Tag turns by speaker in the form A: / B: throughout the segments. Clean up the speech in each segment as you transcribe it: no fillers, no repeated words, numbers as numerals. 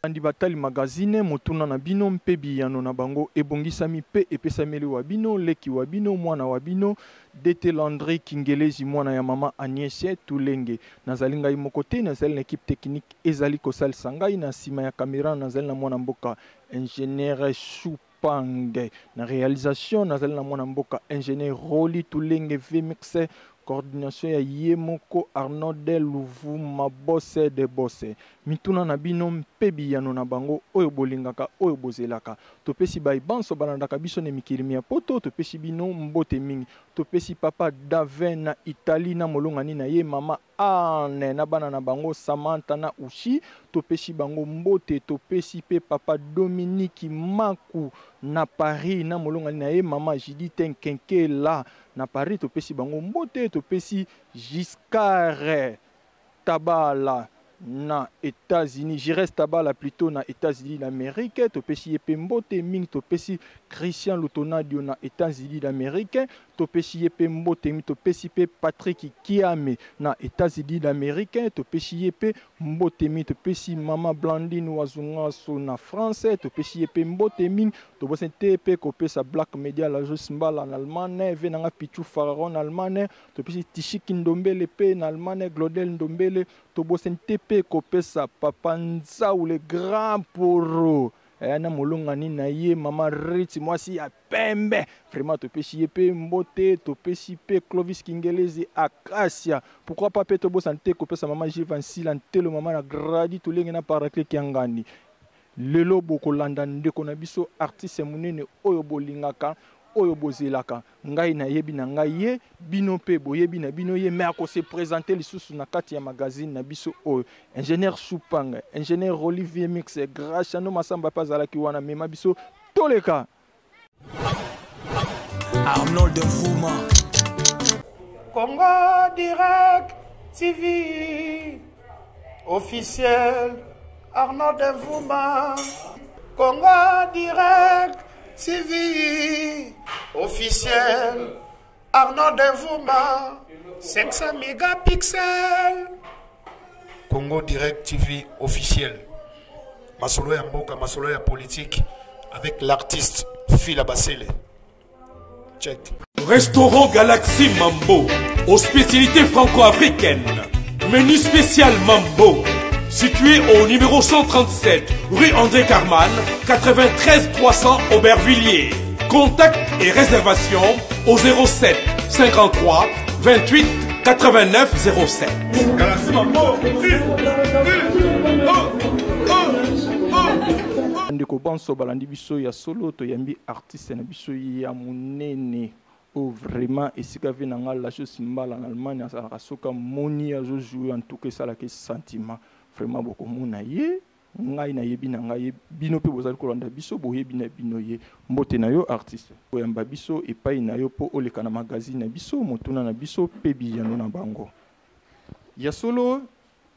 A: Andi Batali magazine motuna na bino mpe biyano na bango ebongisami pe epesameli wa bino leki wa bino mwana wa bino Dete Landry Kingelezi mwana ya mama Agnès Tulenge nazali ngai moko te nazali na équipe technique ezali kosalisa ngai na sima ya caméra nazali na mwana mboka ingénieur Chupange na réalisation nazali na mwana mboka ingénieur Roli Tulenge VMix coordination ya Yemoko Arnaud Louvuma bosse de bosse mituna na bino mpe biyano na bango oyo bolingaka oyo bozelaka topesi bai banso balandaka biso ne mikilimi ya poto topesi bino mbote mingi topesi papa Daven na Italie na molongani na ye mama Anne na bana na bango Samantha na Ushi topesi bango mbote topesi pe papa Dominique Maku na Paris na molongani na ye mama Judith Nkenkela na Paris topesi bango mbote topesi Giscard Tabala na États-Unis, je reste Tabala plutôt na États-Unis d'Amérique, topesi yepe mbote mingi topesi Christian Lutonadio na États-Unis d'Amérique, topesi yepe mbote mingi topesi pe Patrick Kiame na États-Unis d'Amérique, topesi yepe mbote mingi topesi Mama Blandine Wazungaso na France, topesi yepe mbote mingi tobosente pe kopesa Black Media la Jos Mbala en Allemagne, venanga Pichu Fararon en Allemagne, topesi Tishiki Ndombele pe en Allemagne, Glodel Ndombele, tobosente pe kopesa Papa Nzau le grand poro. Na molongani na ye mama Riti mwasi ya pembe vraiment topesi yepe mbote topesi pe Clovis Kingelezi Acacia pourquoi pas pe tobo santé kopesa mama Jivansi lantelo mama na gradi tulenge na Paracle Kiangani lelo bokolanda ndeko na biso artiste munene oyo bolingaka oyo bozelaka ngai na yebi na ngai ye bino pe boyebi na bino ye mais ako se présenter lisusu na kati ya magazine na biso oyo ingénieur Choupanga ingénieur Olivier Mix grâce no masamba pazala ki wana mema biso toleka
B: Arnold Nfuma
C: Congo Direct TV officiel Arnold Nfuma Congo Direct TV officiel Arnaud Nfuma 500 mégapixels
D: Congo Direct TV officiel masolo ya mboka masolo ya politique avec l'artiste Fila Basele check
E: Restaurant Galaxy Mambo aux spécialités franco-africaines menu spécial Mambo situé au numéro 137, rue André Carman, 93 300 Aubervilliers. Contact et réservation au 07 53 28 89 07.
A: Ndeko banso balandi biso ya solo to yambi artiste na biso ya munene o vraiment esika ve na ngala chose mbala en Allemagne asala soka moni azo jouer en tout cas ça la que sentiment vraiment beaucoup mona ye ngai na yebi na ngai bino pe bozali kolanda biso boyebi na bino ye mbote na yo artiste oyamba biso epai na yo po oleka na magazine na biso motuna na biso pe biyano na bango ya solo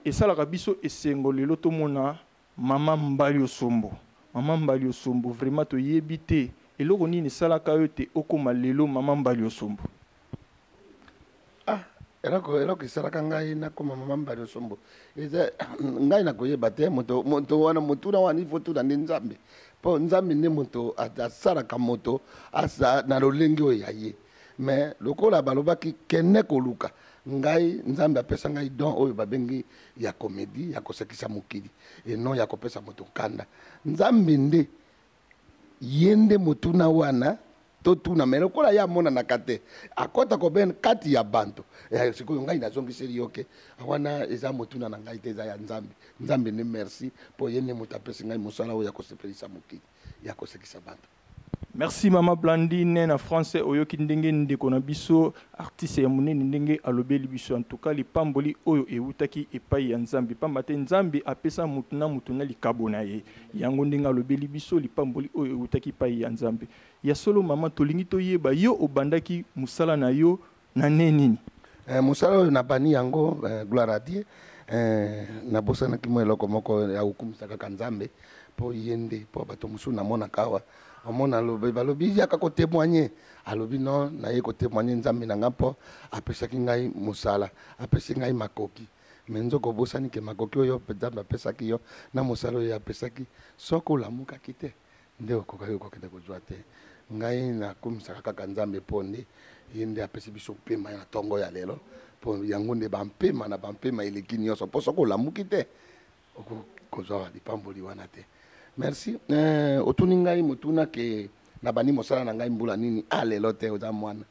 A: esalaka biso esengo lelo tomona mama Mbali Osombo vraiment to yebi te eloko nini salaka yo te okoma lelo mama Mbali Osombo
F: eloko isalaka ngai nakoma mama Mbali Osombo eza ngai nakoyeba te moto wana motuna wana ifo tuna ndi nzambe po nzambe nde moto asalaka moto asa na lolenge oyo ya ye mais lokola balobaki kende koluka ngai nzambe apesa ngai don oyo babengi ya komedi ya kosekisa mokili eno ya kopesa moto nkanda nzambe nde yende motuna wana totuna mais lokola ya mona na kate akota ko ben kati ya banto sikoyo ngai nazongiseli yoke wana eza motuna na ngai te eza ya nzambe ne merci po yene motapesi ngai mosala oyo ya kosepelisa mokili ya kosekisa banto.
A: Merci Mama Blandine na français oyoki ndenge ndeko na biso artiste ya munene ndenge alobeli biso en tout cas lipamboli oyo eutaki epai ya nzambe pamba te nzambe apesa mutuna likabo na ye yango ndenge alobeli biso lipamboli oyo eutaki epai ya nzambe ya solo mama tolingi toyeba yo obandaki musala na yo na nini
F: musala oyo na bani yango gloire à Dieu na bosanaki mo eloko moko ya ukumisaka ka nzambe po yende po bato musu na mona kawa amona balobi yaka ko témoigner alobi non na ye ko témoigner nzambe na ngapo apesaki ngai musala apesi ngai makoki me nzoko bosani ke makoki oyo nzambe apesaki yo na mosala oyo apesaki soki olamukaki te nde okokende kozwa te. Ngai nakumisaka kaka nzambe mpo nde ye nde apesi biso mpema na ntongo ya lelo mpo yango nde bampema na bampema eleki nyonso mpo soki olamuki te okozwa lipamboli wana te. Merci. Otuni ngai motuna ke na bani mosala na ngai mbula nini lelo te oza mwana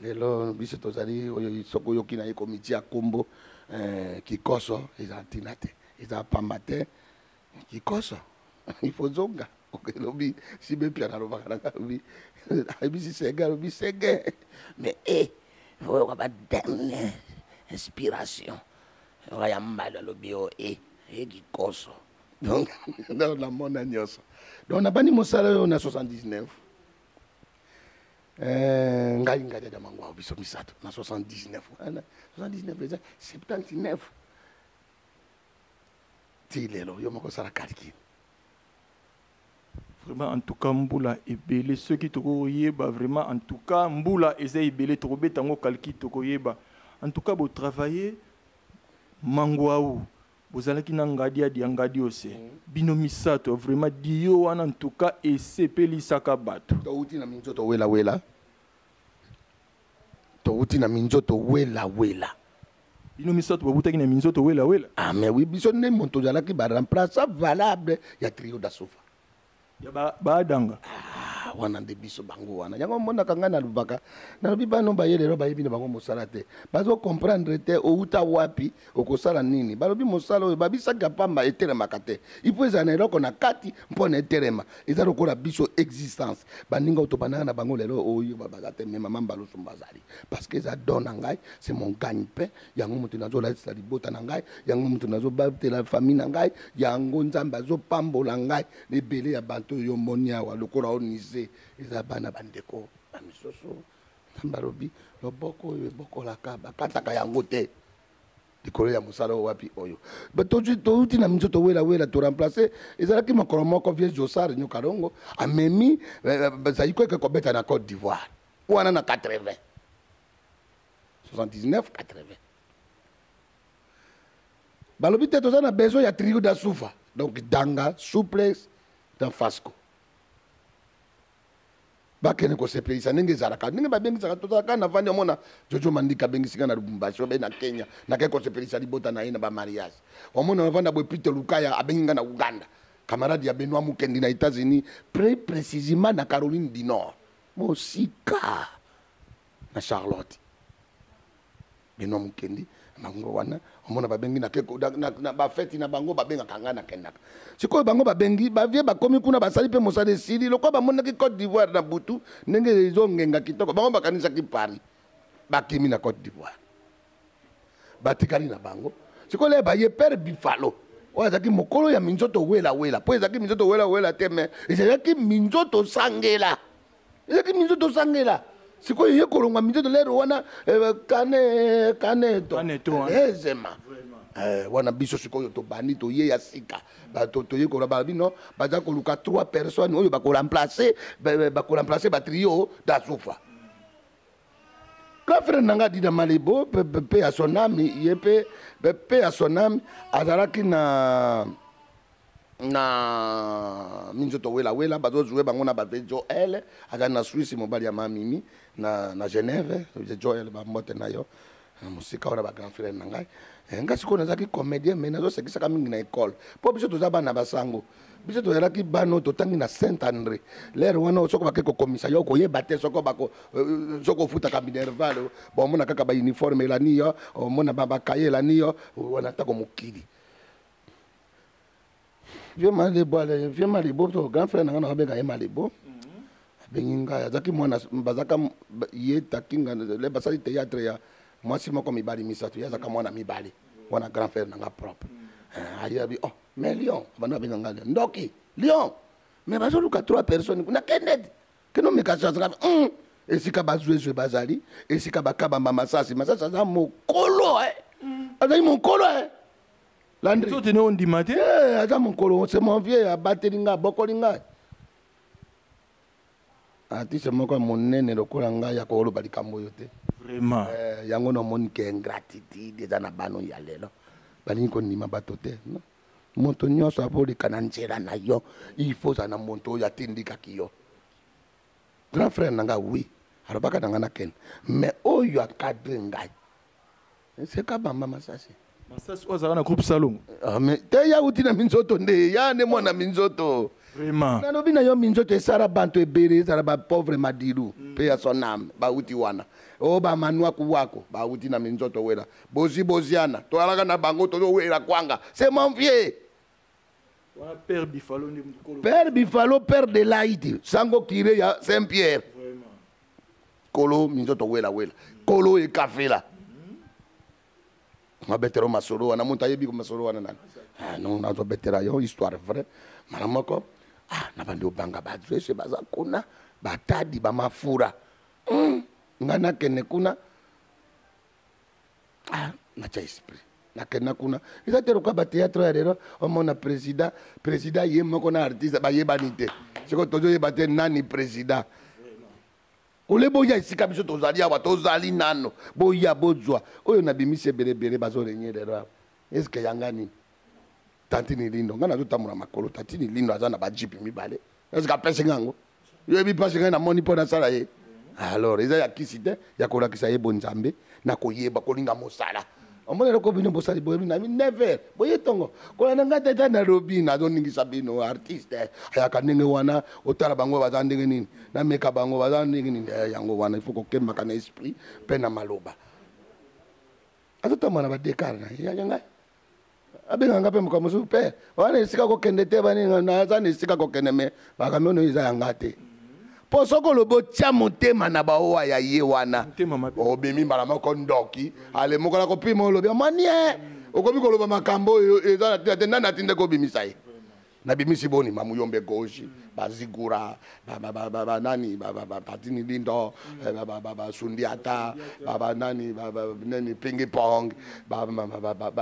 F: lelo biso tozali oyo soki oyoki na ye komiti ya kombo kikoso eza ntina te eza pamba te kikoso ifo zonga okelobi sibe pia nalobaka nanga lobi ayebisi sege alobi sege mais oyoka baderne inspiration oka ya mbala alobi o kikoso donc namona nyonso donc nabani mosala oyo na 79 ngai ngadi ya mangwa biso misato na 79 eza 79 ti lelo yo moko sala calcul.
A: Vraiment en tout cas mbula ebele ceux qui toko yeba vraiment en tout cas mbula eza ebele toko betango calcul toko yeba en tout cas bo travailler mangwaou bozalaki na ngadi ya ngadi ose bino misato vraiment dio wana en tout cas esepeli saka bato
F: touti na minzoto wela wela touti na minzoto wela wela
A: bino misato babutaki na minzoto wela wela
F: mais oui biso ne monto zalaki ba remplaçant valable ya trio da sofa
A: ya baadanga
F: wana nde biso bango wana yango monaka ngai na lubaka nalobi bano bayelelo bayebi na bango mosala te bazo comprendre te outa wapi okosala nini balobi mosala oyo babisaka pamba etelemaka te ipo eza na eloko na kati mpona etelema eza lokola biso existence baninga oyo tobanaka na bango lelo oyo babaza te me mama mbaloso bazali parce que eza don na ngai c'est mon gagne-pain yango moto nazolatisa libota na ngai yango moto nazobatela famille na ngai yango nzambe azopambola ngai ebele ya banto oyo moni awa lokola onise eza bana bandeko bamisoso nzambe loboko oyo ebokolaka bakataka yango te likolo ya mosala oyo wapi oyo touti na minzoto wela to remplace ezalaki makolo moko vie josar nyokarongo amemi bazali koyeke kobeta na Côte d'Ivoire wana na 80 79 80 balobi te toza na besoin ya trio da sufa donc danga suplex dans Fasco bakene kosepelisa ndenge ezalaka ndenge babengisaka tozalaka na vandi omona Jojo Mandika abengisika na Lubumbashi obe na Kenya nake kosepelisa libota na ye na bamariage omona na vanda Bwepite Lukaya abenginga na Uganda camarade ya Benoît Mukendi na États-Unis précisément na Caroline du Nord mosika na Charlotte Benoît Mukendi bango wana omona babengi na keko na bafeti na bango babenga kanga na kendaka sikoyo bango babengi bavie bakomi kuna basali pe mosala esili lokwa bamonaki Côte d'Ivoire na butu ndenge ezongenga kitoko bango bakanisaki Paris bakimi na Côte d'Ivoire batikali na bango sikoyo le baye père Bifalo oyo azalaki mokolo ya minzoto wela po ezalaki minzoto wela te me ezalaki minzoto sangela sikoyo ye kolongwa minzoto lero wana kaneto ezema wana biso sikoyo tobandi toye ya sika toye kola babino baza koluka 3 personnes oyo bakoremplacer batrio da sofa frère nanga dida Malibo pe ya sonami ye pe ya sonami azalaki na minzoto wela bazozwe bango na bave Joel aza na Suisse mobali ya mamimi na Genève Joel bambote na yo musika wana ba grand frère na ngai nga sikoyo nazalaki comédien mais nazosekisaka mingi na école mpo biso toza bana basango biso tozalaki bano totangi na Saint André lere wana soko bake kokomisa yo koyeba te soko ofutaka minerval bomona kaka bauniforme elani yo omona babakaye elani yo wana tako mokili vieux Malibo to grand frère nanga na babenga ye Malibo abengi ngai azalaki mwana bazaka ye takinga le basali théâtre ya mwasi moko mibali misato ye azalaka mwana mibali wana grand frère nanga propre ayabi mais Lion bana benga ngai ndoki Lion mais bazoluka 3 personnes kuna kendedi keno mekasa esika bazwezwe bazali esika bakabamba masasi aza mokolo azali mokolo Landry
A: so tene on dimate
F: aza mokolo c'est mon vieux abateli nga bokoli nga artiste moko monene lokola ngai ya koloba likambo oyo te
A: vraiment
F: yango nomoni ke ingratitude eza na bano ya lelo balingi kondima bato te non moto nyonso akoleka na nzela na yo il faut za na moto oyo atindikaki yo grand frère na nga oui alobaka na nga na kende mais oyo akadre ngai seka bamba masasi
A: masasi oyo azalaka na groupe salongo
F: mais te ya uti na minzoto nde ya nde mwana minzoto
A: vraiment
F: nalobi na yo minzoto esala banto ebele ezala bapauvre madilu mpe ya son âme bauti wana o bamanwaku wako bauti na minzoto wela boziana toalaka na bango tozowela kwanga c'est mon vieux
A: Père Bifalo ndi mkolo.
F: Père Bifalo, Père de Laïti. Sango Kire ya Saint-Pierre.
A: Vraiment.
F: Kolo minzoto wela. Kolo e café là. Ma betero masolo wana monta yebi ko masolo wana nani. Ah non na zo betera yo histoire vraie. Malamoko na bando banga ba dresse baza kuna batadi ba mafura. Ngana kene kuna na cha esprit. Nakena kuna isa tero kwa ba théâtre ya lero omona président ye moko na artiste ba yebanite siko tozo yebate nani président ole boya isika biso tozali awa tozali nano boya bozwa oyo na bimise belebele bazo renyelera est-ce que yangani tantini lindo ngana tutamura makolo tantini lindo azana ba jipi mibale est-ce que apese ngango yo bi pase ngana moni pona sala ye alors isa ya kisite ya kola kisa ye bonzambe na koyeba kolinga mosala omona ko bino bosali boye na mi never boye tongo ko na ngata ta na robi na zo ningi sabino artiste aya kanenge wana otala bango bazandenge nini na meka bango bazandenge nini yango wana ifoko kemba kana esprit pena maloba atota mwana ba dekara na ya nga abenga ngape mukamusu pe wana isika ko kende te bani na za isika ko kende me bakamono iza yangate posoko lobo tia motema na baowa ya ye wana obemi mbala moko ndoki ale moko na kopima olobi manie okomi koloba makambo oyo eza na te nana tinde ko bimisa ye na bimisi boni mamuyombe goshi bazigura nani patini lindo sundiata nani nani pingi pong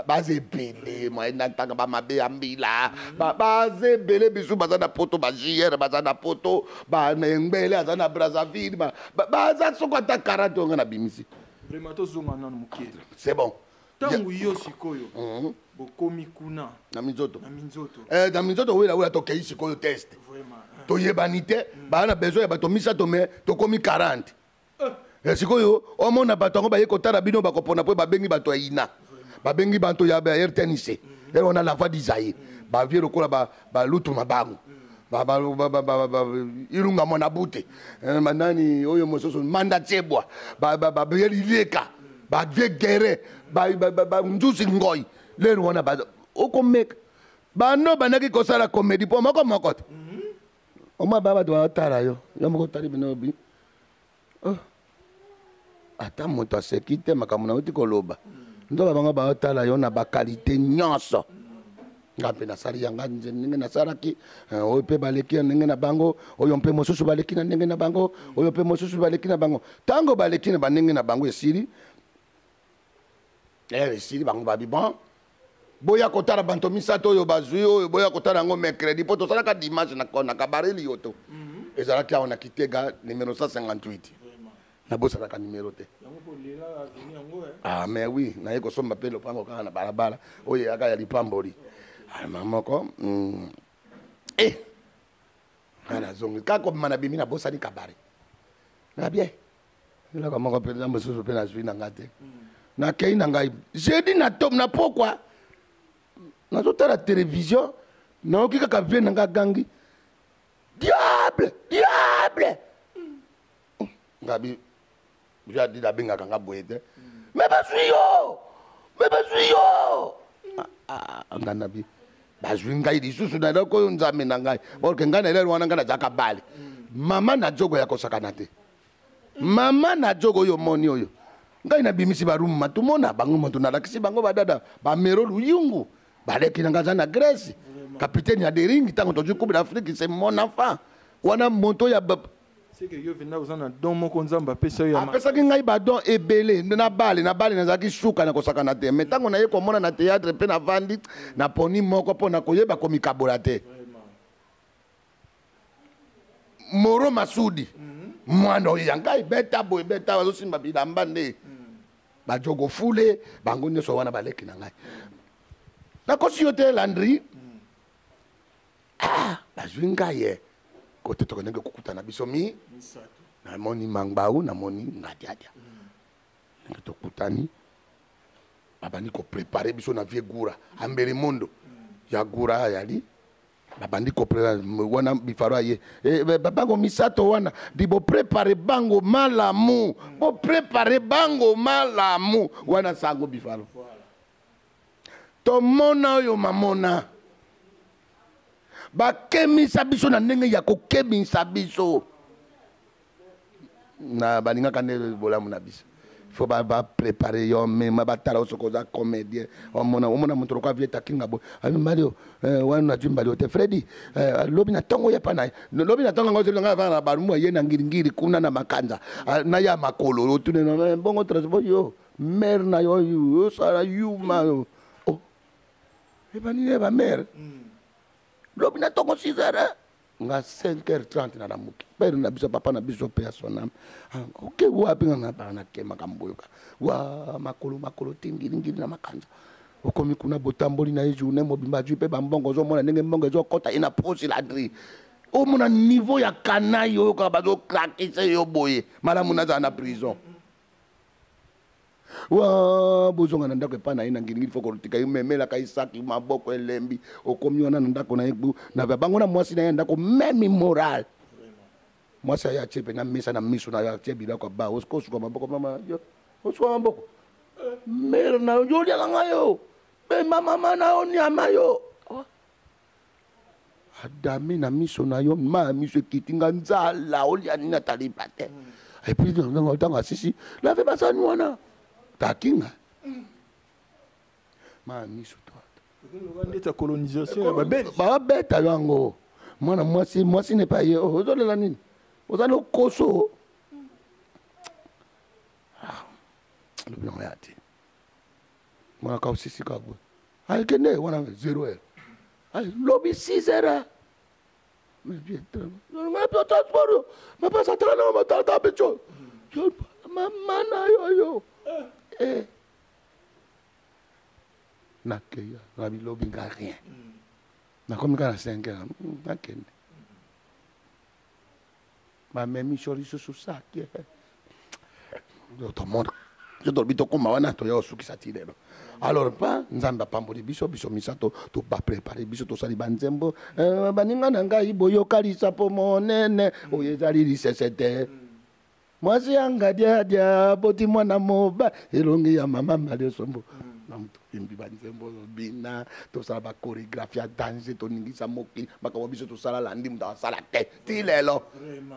F: bazebele mwana tanga ba mabe ambila bazebele bisu bazana poto bajiere bazana poto ba ngmbele azana Brazzaville baza sokota karatonga na bimisi
A: vraiment tozonga nanu mukele
F: c'est bon
A: tangu yo sikoyo bokomi kuna
F: na minzoto
A: na
F: minzoto wela tokei sikoyo test
A: vraiment
F: toyebani te bana besoin ya bato misato me tokomi 40 sikoyo omona bato yango baye kotala bino bakopona mpo babengi bato ya ina babengi bato ya RTNC ero na la voix d'Isaïe bavie lokola balutu mabango irunga mona bute manani oyo mososo manda tsebwa babeli leka bavie gere nzusi ngoi lero wana okomeka bano banaki kosala komedi po moko te oma baba doit otala yo moko tali bino bi ata moto aseki te makambo na uti koloba nzoba bango baotala yo na bakalite nyonso nga mpe nasali yanga ndenge nasalaki oyo mpe baleki na ndenge na bango oyo mpe mosusu baleki na ndenge na bango oyo mpe mosusu baleki na bango ntango baleki na bandenge na bango esili bango babi bon boya kotala banto misato oyo bazwi oyo boya kotala yango mercredi mpo tosalaka dimanche na kabareli yo to ezalaki awa na Kitega numéro 158 nabosalaka numéro te mais oui naye kosomba mpe lopango kaka na balabala oyo eyaka ya lipamboli mamoko anazongi kaka kobima na bimi nabosani kabare na bien elaka moko mpenza mosusu mpe nazwi na nga te nakei na ngai jeudi na pokwa nazotala télévision naoki kaka vie na nga gangi diable ngabi jadi nabengaka nga boye te me bazwi yo nga nabi bazwi ngai lisusu na eloko oyo nzambe na ngai orke ngai na elelo wana ngai nazaka bale mama na jogo ya kosakana te mama na jogo oyo moni oyo ngai nabimisi baruma tumona bango moto nalakisi bango badada bamero luyungu baleki na ngaza na Grèce capitaine ya deringi ntango tozwi coupe d'Afrique c'est mon enfant wana moto ya
A: c'est que yo venda uzana don moko nzamba apesa yo
F: apesaki ngai badon ebele na bale nazalaki suka na kosakana te mais ntango naye komona na théâtre mpe na vandi na poni moko mpo na koyeba komikabola te Moro Masudi mwana oyo ya ngai beta boye beta bazosimba bilamba nde bajogo fule bango nyonso wana baleki na ngai nakosi yo te Landry bazwi ngai ye kote tokonenge kokutana biso namoni Mangbau namoni ngadiadia ndenge tokutani babandi koprepare biso na vie gura ambele mondo ya gura yali babandi koprepare wana bifaro ye bango misato wana bibo prepare bango malamu bo prepare bango malamu wana sango bifaro tomona yo mamona bakemisa biso na ndenge ya kokemisa biso na baninga kande bolamu na biso faut ba préparer yo mais ma batala osokoza comédien omona moto kwa vieta kinga bo Mario wana jimba yote Freddy lobi na tongo ya pana lobi na tongo ngozo nga va na barumu ye na ngiri kuna na makanza na ya makolo tune na bongo transport yo mer na yo sara yuma oh ebani ba mer lobi na tongo 6h nga 5h30 na muki pere na biso papa na biso pe sonam okay wapi nga bana kema kamboyoka wa makolo tingiri na makanza okomi kuna botamboli na eju ne mobimba ju pe bambongo zo mona ndenge mbongo zo kota ina posi Landry o mona niveau ya kanai yo ka bazo craquer yo boye malamu na za na prison wa bozonga na ndako epa na ye na ngingiri foko lutika ye memela ka isaki maboko elembi okomi wana na ndako na ye gbu na bango na mwasi na ye ndako meme moral mwasi ya chepe na mesa na miso na ya chebi la kwa ba osuka maboko mama yo osuka maboko mer na yo lia nga yo be mama na oni amayo adami na miso na yo ma miso kitinga nzala olia nina talipate et puis dans le temps sisi la fait pas ça nous wana takinga ma miso toi
A: ndeta colonisation ba
F: beta yango mwana mwasi ne pas ye ozolela nini ozalo koso le blanc yati mwana ka sisi ka go ay kene wana 0h ay lobby 6h mais bien ma pota sport ma pas ça tra no ma ta becho yo mama na yo nakeya na bilobi nga rien nakomi ka na 5h nakende mamemi chorizo susaki otomona yo tolobi tokoma wana toya osukisa ti lelo alors pa nzambe apamboli biso misato tobaprepare biso tosali banzembo baninga na ngai boyokalisa po monene oyo ezali lisese te mwasi yanga dia boti mwana moba elongi ya mama Mario Sombo imbi banzembo bina tosala ba chorégraphie ya danse toningisa mokili bakawa biso tosala landi muta sala te ti lelo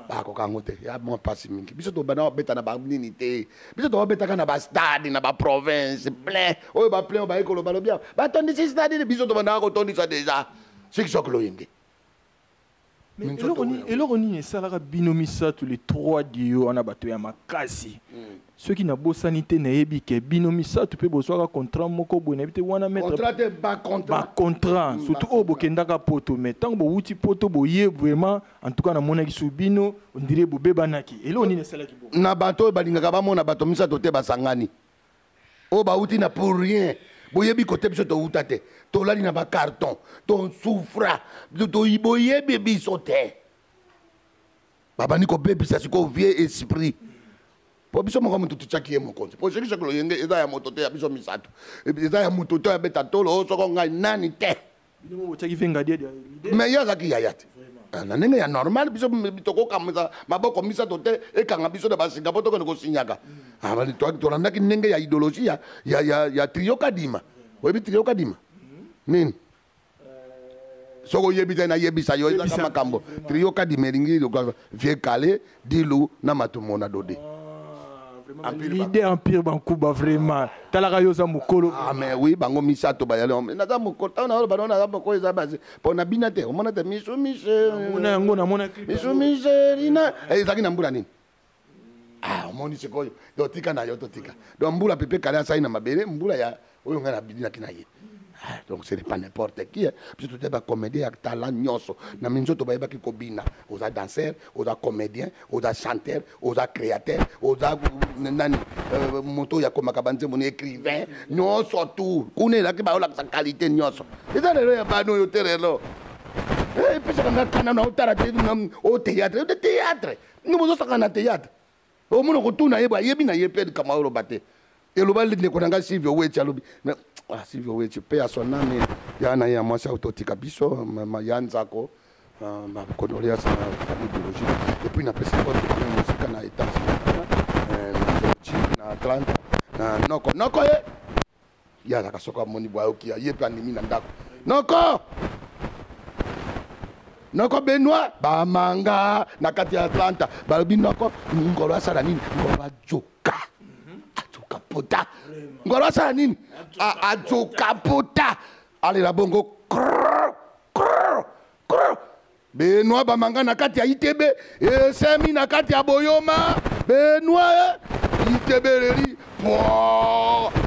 F: bako kango te ya mo pasi mingi biso to bana beta na ba nini te biso to beta kana ba stade na ba province plein oyo ba plein ba ekolo balo bien ba tondisi stade biso to bana ko tondisa déjà c'est que sokolo yenge.
A: Mais eloko nini esalaka bino misato les trois dio wana bato ya makasi ceux qui na bosanité na yebi ke bino misato pe boswaka contrat moko boye na bite wana mettre contrat surtout o bokendaka poto mais tant bo wuti poto boye vraiment en tout cas na monaki su bino on dirait bo bebanaki eloko nini esalaki bo
F: na bato balingaka ba mona bato misato te basangani o ba wuti na pour rien boyebi côté biso to utate to lali na ba carton to souffra to boyebi biso te baba niko bebisa siko vie esprit po biso moko mutu tuchaki ye mokonzi po shekisha kolo yenge eza ya moto te ya biso misato eza ya moto to ya beta tolo soko ngai nani te
A: bino mo chaki venga dia
F: mais ya zaki ya yati na ndenge ya normal biso bitoko kamza maboko misato te ekanga biso na basinga poto ko sinyaka abali to landaki ndenge ya idéologie ya trio kadima webi trio kadima nini soko yebita na yebisa yo ezaka makambo trio kadima ringi vie kale dilu na matumona dode
A: l'idée empire bankuba vraiment talaka yo za mukolo
F: mais oui bango misato bayale na za mukolo tana ba na za mukolo eza base pona binate omona te miso
A: mona yango na mona clip
F: miso ina ezaki na mbula nini omoni sikoyo do tika na yo to tika do mbula pepe kale asai na mabele mbula ya oyo ngana bidina kina ye Donc ce n'est pas n'importe qui. Puis tout est comédien avec talent nyonso. Na minzo to ba ki kobina. Aux danseurs, aux comédiens, aux chanteurs, aux créateurs, aux nani moto ya koma kabanze mon écrivain. Nyonso tout. Kune la ki ba ola sa qualité nyonso. Et ça le ya ba no yo terelo. Eh puis ça kana na otara au théâtre, de théâtre. Nous besoin ça na théâtre. Au monde ko tuna yeba yebi na yepe kama olo bate. Et le bal de konanga Silvio Wechi alobi. Silvio Wechi paix à son âme. Yana ya mwasi autotika biso ma yanzako ma condoléances à la famille biologique. Et puis na pesa kwa musique na état na Atlanta na noko ya za kasoka moni bwa oki yepe animi na ndako. Noko Benoît bamanga na kati ya Atlanta balobi noko ngolo asala nini ngolo ajoka pota ngolo asala nini ajoka pota ale la bongo Benoît bamanga na kati ya ITB semi na kati ya Boyoma Benoît ITB leri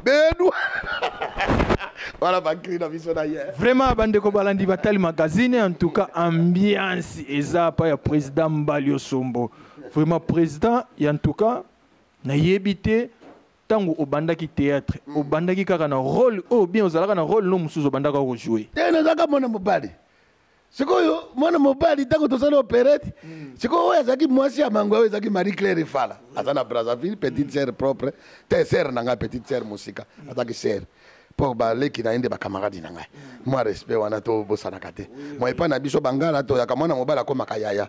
F: Benoît voilà bakri na biso na hier
A: vraiment bandeko balandi batali magazine en tout cas ambiance eza pa ya président Mbalio Sombo vraiment président et en tout cas na yebité tango obandaki théâtre obandaki kaka na rôle ou bien ozalaka na rôle no musuzo obandaka ko jouer
F: tena zaka mona mobali sikoyo mwana mobali tango tosala opérette sikoyo azaki mwasi ya mangwa azaki Marie Claire Fala azana Brazzaville petite sœur propre te sœur nanga petite sœur musika azaki sœur pour baleki na ende ba camarade nanga moi respect wana to bosana kate moi pas na biso bangala to ya kamwana mobala ko makayaya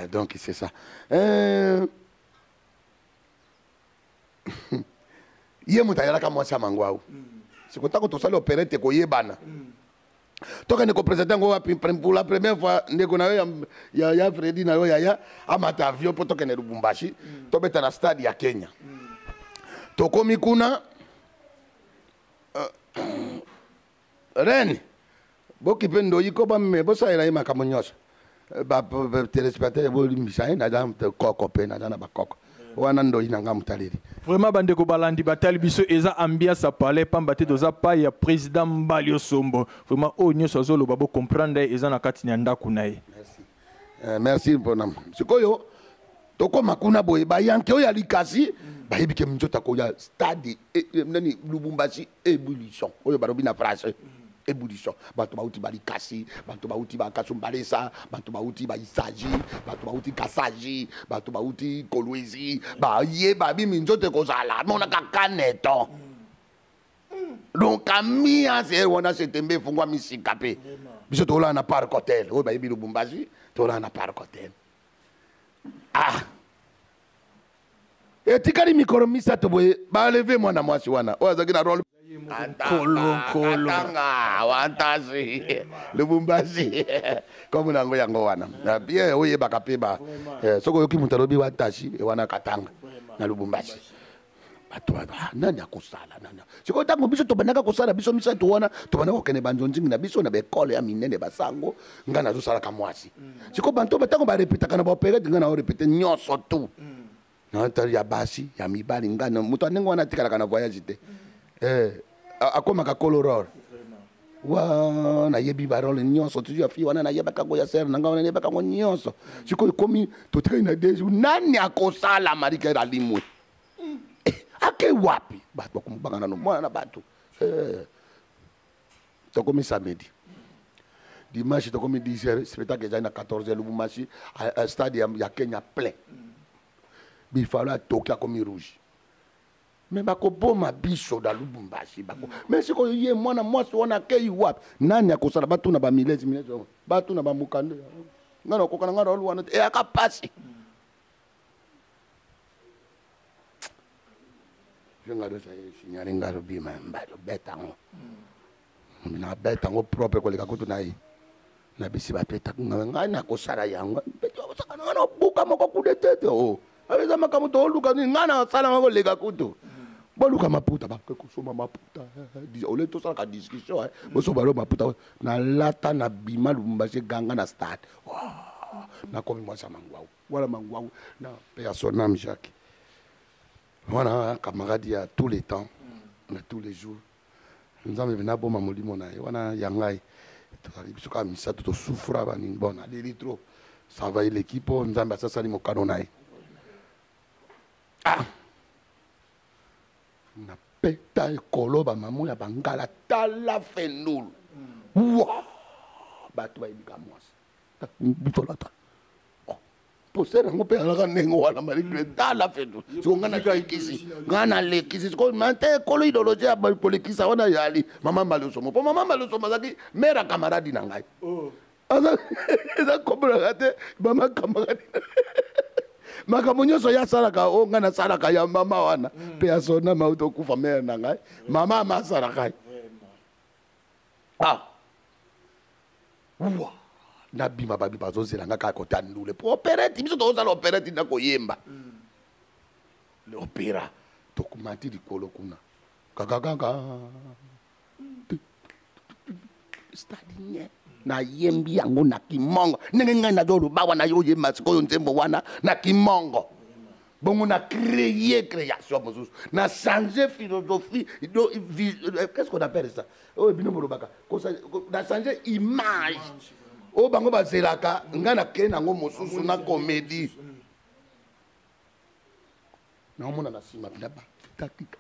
F: donc c'est ça ye mutayala ka mwasi ya mangwa sikotako tosala opérette ko yebana toka niko président ngo pour la première fois ndeko na yo ya Freddy na yo ya amata avion po toka ne Lubumbashi to beta na stade ya Kenya tokomi kuna Reni boki pendo yiko ba me bosa ila ima kamonyoso ba téléspectateur bo limbisa na dam koko pe na ba koko wana ndo inanga mutaliri
A: vraiment bandeko balandi batali biso eza ambiance parler pambate doza pa ya président Mbalio Sombo vraiment o nyoso azolo babo comprendre eza na kati ya ndaku naye
F: merci bonam sikoyo toko makuna boye ba yanke o ya likasi ba yebike mjota ko ya stade nani Lubumbashi ébullition oyo barobi na France ébullition bato bauti balikasi bato bauti bakasumbalesa bato bauti baisaji bato bauti kasaji bato bauti kolwezi ba ye babi minzote kozala mona kakaneto donc amia c'est wana setembe fungwa misika pe biso tola na parc hotel oyo ba yebi Lubumbashi tola na parc hotel etikali mikoro misato boye ba lever mwana mwasi wana oyo azaki na rôle kolo wantazi Lubumbashi comme nango yango wana na bien oye bakapeba soko yoki mutalobi wantazi wana katanga na Lubumbashi bato nani akosala nani siko tango biso to banaka kosala biso misa to wana to banaka kene banzonzingi na biso na bekole ya minene basango ngana zo sala kamwasi siko banto batango ba répéter kana ba opérer ngana o répéter nyonso tout na tari ya basi ya mibali ngana muto anengo wana tikala kana voyage te akoma ka coloror wa na yebi barole nyonso tu ya fi wana na yeba kango ya ser nanga wana yeba kango nyonso siko komi to tika ina deju nani akosala marika ya limwe ake wapi bato kumbangana no mwana bato to komi samedi dimanche to komi 10h spectacle ya na 14h Lubumbashi stadium ya Kenya plein bifala tokia komi rouge mais bako boma biso da Lubumbashi bako mais siko ye mwana mwasi wana kei wapi nani akosala batu na ba milezi batu na ba mukande ngana kokana ngana olu wana akapasi jenga do sai signale ngalo bima mbalo betango na betango propre ko leka kutu nai na bisi ba peta ngana akosala yango beto akosala ngana buka moko kudetete aweza makamuto oluka ni ngana sala ngako leka kutu boluka maputa ba kusoma maputa ole to sala ka discussion boso balo maputa na lata na bima Lubumbashi ganga na stade na komi mwasa mangwau wala mangwau na personnam Jacques voilà camarade à tous les temps à tous les jours nzambe bina boma molimo na ye wana yangai tozali biso kaka misato tosufra baningi bon aleli trop ça va l'équipe nzambe asasali mokano na ye na peta ekolo bamamo ya bangala tala fendulu wa bato bayebika mwasi bitolata posera ngo pe alaka ndenge wana malikile tala fendulu siko ngana lekisi siko mante ekolo idéologie ya polekisa wana yali mama Malosomo po mama Malosomo azaki mera camarade na ngai eza kombolaka te mama camarade makambo nyonso ya asalaka o ngai nasalaka ya mama wana mpe asona mauto okufa mere na ngai mama amasalaka wa nabima babi bazozela nga kaka kotandule po operete biso tozala operete na koyemba le opéra tokumati likolo kuna kakakaka stadie na yembi yango na kimongo ndenge ngai nazoloba wana yo yemba sikoyo nzembo wana na kimongo bongo na création mosusu na changer philosophie qu'est-ce qu'on appelle ça oh bino bolobaka na changer image o bango bazelaka ngai nakei nango mosusu na comédie naomona na nsima bina batatika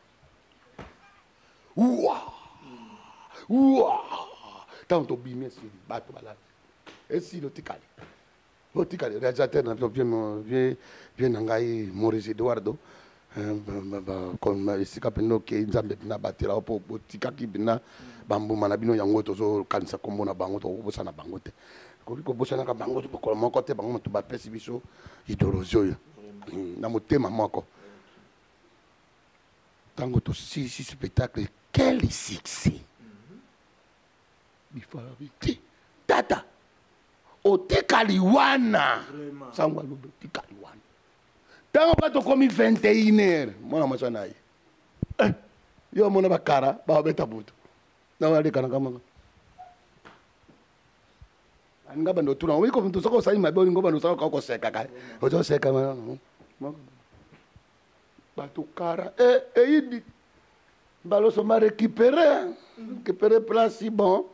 F: tant tobimi esili bato balali esili otikali réalisateur na biso vie na ngai Maurice Eduardo esika mpena okei nzambe mpena batela mpo otikaki mpena bambuma na bino yango tozokanisa kombo na bango tokobosana bango te koki kobosanaka bango mokolo moko te bango moto bapesi biso idéologie oyo na motema moko ntango tosilisi spectacle quel succès bifarabiti tata otikali wana sango alobi otikali wana ntango ka tokomi 21h mwana mwasi na ye yo mona bakara babeta butu nawalekana kamanga aninga bando tuna wiko mtu soko sai mabe olingo bando soko koseka kai ojo seka mana batukara idi Malosomo récupérer place si bon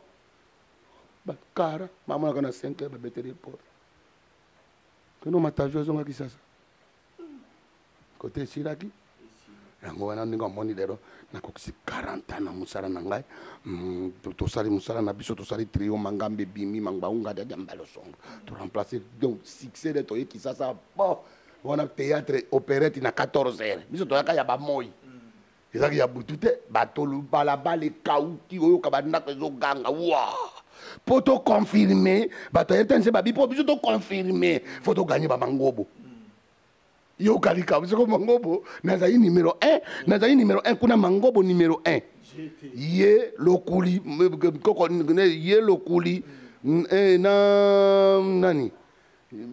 F: bakara mama na 5h babetere port kono matajo zonga kisasa côté siraki yango wana ndinga moni lero na kokisi 40 na musala na ngai tosali musala na biso tosali trio mangambe bimi mangbaunga de Malosomo to remplacer donc succès de toye kisasa bon wana théâtre opérette na 14h biso toyaka ya ba moi ezaki ya butu te batolu balabala ekauki oyoka bandako ezoganga wa po toconfirme bato yetense babi po biso toconfirme fo toganye bamangobo yokalika biso mangobo nazali numéro 1 nazali numéro 1 kuna mangobo numéro 1 ye lokuli koko ye lokuli na nani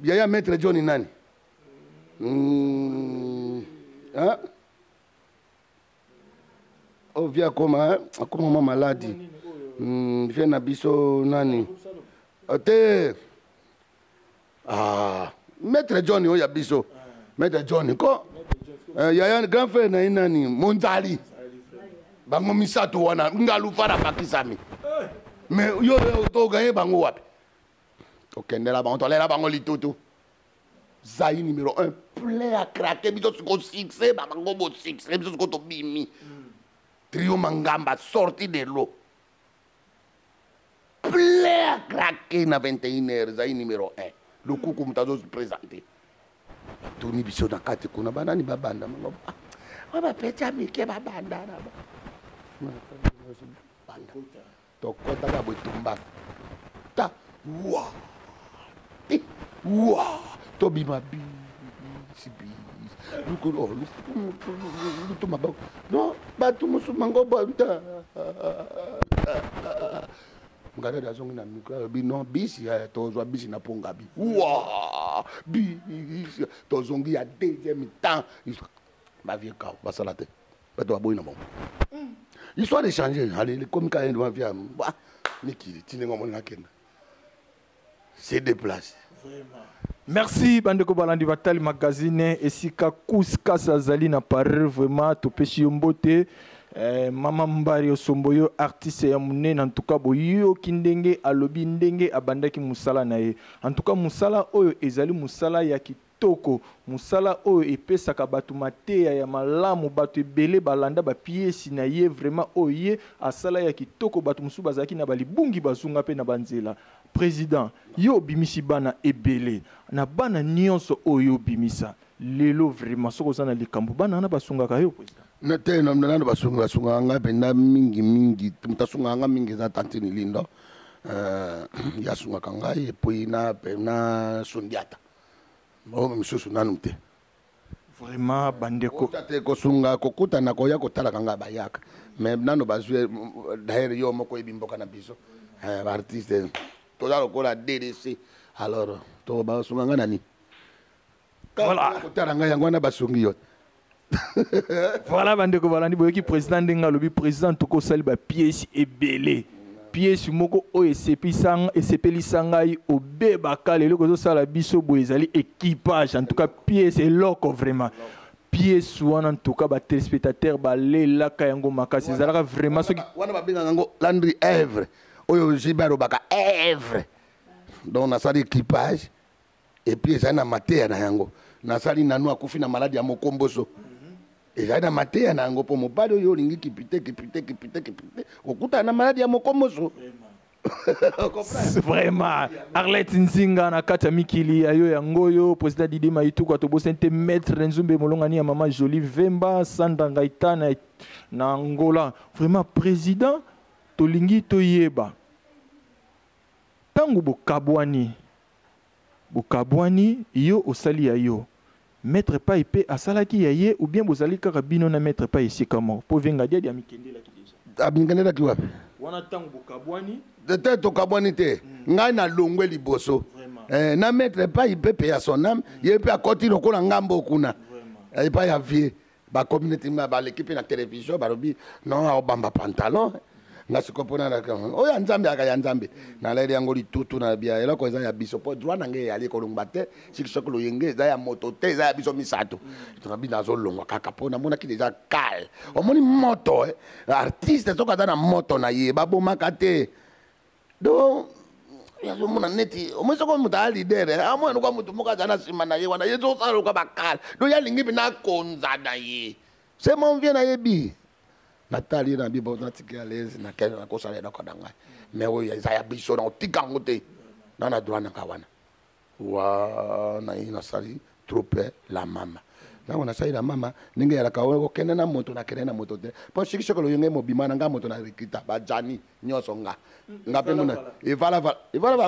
F: yaya maître John nani oh via comment ma maladie vient na biso nani te maître John oya biso maître John ko yaya grand frère na nani Monzali bango misato wana ngalu fara pakisami mais yo to gagner bango wapi okendela bango tolela bango litutu Zaï numéro 1 plein à craquer biso ko succès bango bo succès biso ko to bimi trio mangamba sorti de l'eau plein à craquer na 21h Zaï numéro 1 le coup comme tazo se présenter Tony biso na kati kuna banani babanda mango wa ba pecha mike babanda na ba to kota ka botumba ta wa to bima bi sibi lukolo lutu mabako no batu musu mango banta ngada da zongi na mikro bi non bisi to zo bisi na ponga bi wa bi to zongi ya deuxième temps ba vie ka ba salate ba to aboyi na bon histoire de changer allez comme quand on vient niki tinengo mona kenda c'est déplacé
A: vraiment. Merci bandeko balandi batali magazine esika kuska sazali na parir vraiment topesi mbote Mama Mbari Osomboyo artiste ya munene en tout cas boyo kindenge alobi ndenge abandaki musala na ye. En tout cas musala oyo ezali musala ya kitoko, musala oyo epesaka batu mateya ya malamu, batu ebele balanda ba pièce na ye vraiment oyo asala ya kitoko, batu musu bazaki na balibungi bazunga pe na banzela. Président, yo bimisi bana ebele na bana nyonso oyo bimisa lelo vraiment soko sana likambo bana na basungaka yo président.
F: Nete na mnana basunga nga penda mingi mtasunga nga mingi za tantini lindo ya sunga kanga epuis na sundiata bo misusu nanu te
A: vraiment bandeko
F: te ko sunga ko kuta na ko ya ko tala kanga bayaka mais nano bazwe d'ailleurs yo moko ebimboka na biso ba artiste to la ko la DDC alors to ba sunga nga nani voilà ko tala nga yango na basungi yo.
A: Voilà bandeko balandi boyoki président ndenga lobi président toko sali ba pièce ebele pièce moko o esepeli sangai obeba kale loko zo sala biso bo ezali équipage en tout cas pièce eloko vraiment pièce wana en tout cas ba téléspectateur ba lela ka yango makasi ezalaka vraiment soki
F: wana ba benga ngo Landry Evre oyo jibaro baka Evre donc na sali équipage et puis ça na matéya na yango na sali nanu akufi na maladie ya mokomboso. Et j'ai un matin, un peu mon pas de yolingi qui pite, au coup, un maladie à mon commoso.
A: Vraiment, Arlette Nzinga, na kata mikili, ayo yangoyo, président Didi Maitu, kwa tobo sente maître Nzumbe Molongani, ya mama Jolie Vemba, Sandra Ngaita, na Angola. Vraiment, président, tolingi toyeba. Tangu bokabwani, yo osali ya yo. Maître pas épée à salaki yaye ou bien bozali kaka bino na maître pas ici comment pour venga dia dia mikende la ki déjà
F: abingane la ki wapi
A: wana tangu bokabwani
F: de tête to kabwani te ngai na longwe liboso na maître pas épée ya son âme ye pe akoti lokola ngambo kuna et pas ya vie ba communauté ba l'équipe na télévision ba robi non obamba pantalon nga sikopona na kama oya nzambe aka ya nzambe na lele yango litutu na bia ela ko eza ya biso po droit nange ya liko longbate sikisoko lo yenge eza ya moto te eza ya biso misato tunabi nazo longwa kaka pona mona ki déjà cal omoni moto artiste soka dana moto na ye babomaka te donc yazo mona neti omweso ko muta leader amwana kwa mutu moka jana sima na ye wana yezo sala ko bakala do ya lingi bina konza na ye c'est mon vient na yebi Nathalie na bibo na tiki à l'aise na kele na ko sala na ko danga mais oyo ya biso na tikango te na droit na kawana wa na ina sali trope la mama na wana sali la mama ninge ya ka ko kena na moto na kena na moto te po shikisho ko yenge mo bimana nga moto na rikita ba jani nyoso nga pe mona e vala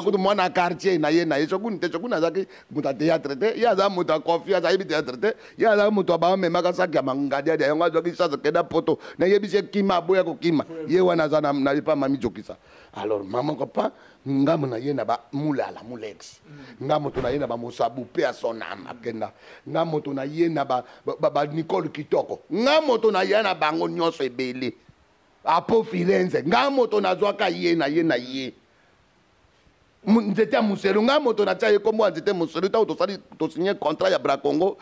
F: ko mwana quartier na ye so kuna zaki muta théâtre te ya za muta confiance ya bi théâtre te ya za muta ba me maka saki ya mangadia ya nga zo ki sa keda poto na ye bi se kima boya ko kima ye wana za na lipa mami jokisa alors maman ko pa ngamo na ye na ba mulala mulex ngamo to na ye na ba musabu pe a son âme akenda ngamo to na ye na ba Nicole Kitoko ngamo to na ye na bango nyonso ebele apo Firenze ngamo to na zwaka ye na ye nzete muselu ngamo to na tia ye kombo nzete muselu ta to sali to signer contrat ya Bra Congo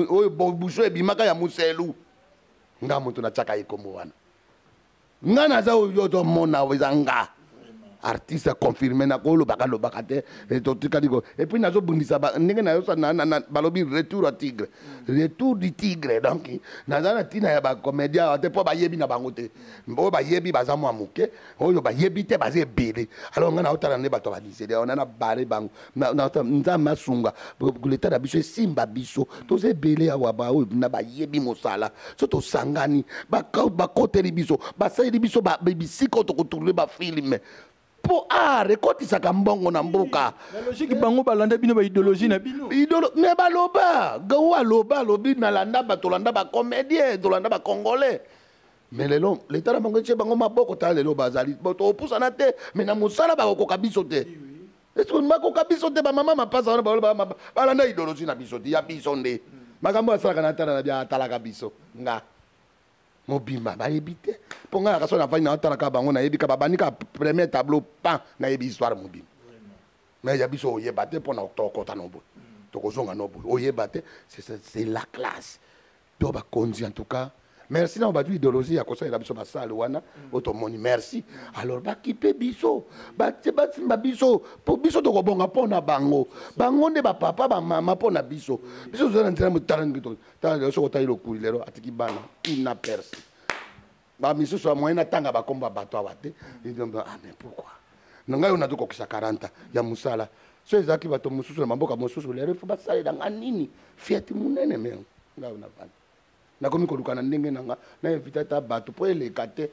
F: oyo boucho ebimaka ya muselu ngamo to na tia ye kombo wana ngana za yo to mona wezanga artiste confirmé na ko lo baka te to tikadiko et puis nazo bundisa ndenge na yo sa na balobi retour au tigre retour du tigre donc nazana tina ya ba comédien te po ba yebi na bango te mbo ba yebi bazamu amuke oyo ba yebi te baze bele alors ngana otala ne bato ba disede on na bare bango na nzama sunga kuleta na biso simba biso to ze bele awa ba oyo na ba yebi mosala so to sangani ba koteli biso ba sayi biso ba bisiko to kotourner ba filme po rekotisa kambongo na mboka
A: la logique bango balanda bino ba idéologie na bino
F: me baloba gawa lobi na landa ba tolanda ba comédien tolanda ba congolais mais lelo l'état bango tche bango maboko ta lelo bazali to pusa na te mais na musala ba ko kabiso te est-ce que mako kabiso te ba mama mapasa na ba balanda idéologie na biso ya biso nde makambo asala na tala na bia tala kabiso nga mobimba ba ebite ponga ka so na fanya otala ka bango na ebika babanika premier tableau pan na ebi histoire mobimba mais ya biso oyebate pona okota no bo to kozonga no bo oyebate c'est la classe to ba konzi en tout cas merci na batu idéologie ya kosalela biso basale wana otomoni merci alors bakipe biso basimba biso po biso tokobonga mpona bango nde bapapa bamama mpona biso toza na nzela motala ngi soko otali lokuli lelo atiki bana ina persi bamisusu ya moyen natanga bakombo ya bato awa te mais pourquoi na ngai ona tokokisa 40 ya mosala so ezalaki bato mosusu na mamboka mosusu lero ifo basalelanga nini fiati monene me ngai ona bana nakomi koluka na ndenge nanga na invite ata bato mpo eleka te.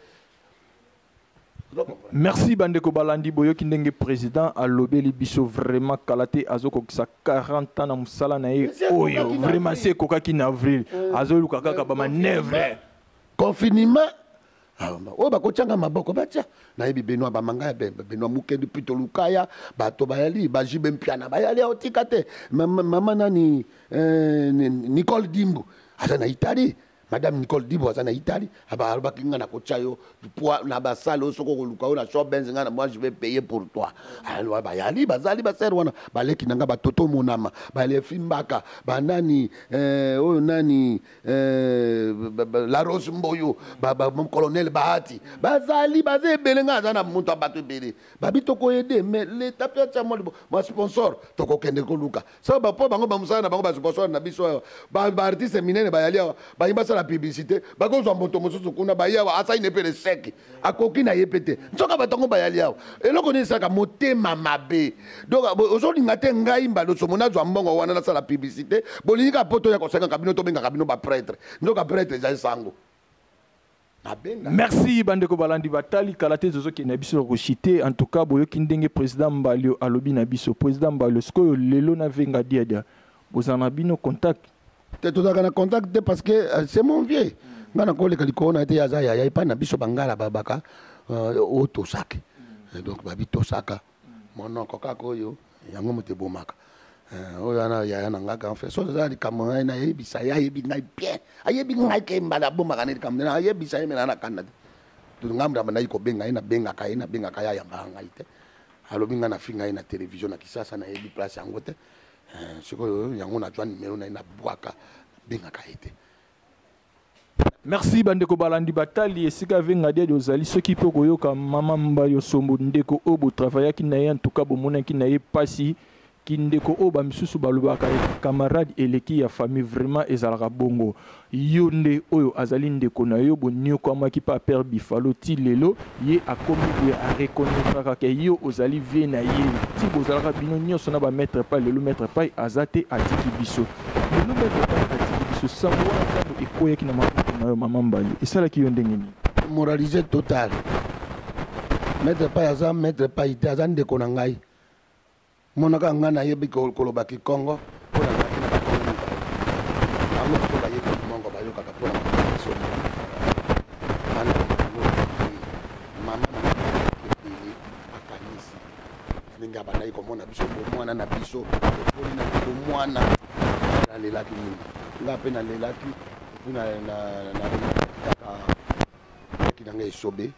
A: Merci bandeko balandi boyoki ndenge président alobeli biso vraiment kalate azokokisa 40 ans na musala na ye oyo vraiment c'est kokaki na avril azoluka kaka ba manevre
F: confinement oyo bakotyanga maboko batya nayebi Benoît bamanga ya Benoît Mukendi Pito Lukaya bato bayali bajibe mpiana bayali otika te mama nani Nicole Dimbu aza na Italie. Madame Nicole Dibo aza na Italie abaki nga na kochayo na basalo soko koluka na shop benz nga na moi je vais payer pour toi alors bayali bazali baser wana baleki nanga batoto monama bale fimbaka banani oyo nani la Rose Mboyo mon colonel Bahati bazali bazebele nga aza na muntu abato ebele babito ko aider mais l'état peut être moi sponsor toko kende koluka so ba po bango ba musana na bango ba sponsor na biso ba artiste minene bayali bayimba la publicité bakozwa moto mosusu kuna bayawa asaine pe le sec akoki na yepete nzoka batongo bayali yawa eloko ni saka motema mabe donc ozolinga te ngai mbaloso monazwa mbongo wana na sala publicité bolinga poto ya kosenga kabino to benga kabino ba prêtre nzoka prêtre ja sango.
A: Merci bandeko balandi batali kalate zozo ki na biso rochité en tout cas boyoki ndenge président Mbalio alobi na biso président Mbalio skoyo lelo na venga dia bozana bino contact
F: te tozaka na contact parce que c'est mon vieux ngana koleka likona te yaza ya ipa na biso bangala babaka otosaka donc babi tosaka monoko kaka oyo yango mote bomaka oyo ana ya na ngaka en fait so za likamwa na yebisa ya yebi ngai bien ayebi ngai ke mbala bomaka na likamwa na yebisa yemela na kanada to ngamra bana iko benga ina benga kaya ya mbanga ite alobi ngana finga ina television na kisasa na yebi place yango te.
A: Merci bandeko balandi batali esika venga dia ozali soki pe koyoka mama Mbalio Sombo ndeko obo travaillaki na ye en tout cas bomonaki na ye pasi kindeko oba misusu balobaka camarade eleki ya famille vraiment ezalaka bongo yonde oyo azali ndeko na yo bonio kwa ki pa père Bifalo ti lelo ye akomi boye a reconnaître que yo ozali vie na ye ti bozalaka bino nyonso na ba mettre pas lelo mettre pas azate atiki biso lelo mettre pas atiki biso sango wana ekoyaki na mama Mbalio esala ki yo ndenge ni
F: moraliser total mettre pas azam mettre pas ite azan ndeko na ngai monaka nga na yebi koloba Kikongo pona ngaki na bakongo amo ko ba yebi mongo ba yoka pona so ana mama na kipili akanisi ninga bana iko mona biso mwana na biso poni na mwana na lelaki nga pe na lelaki na kaka esobe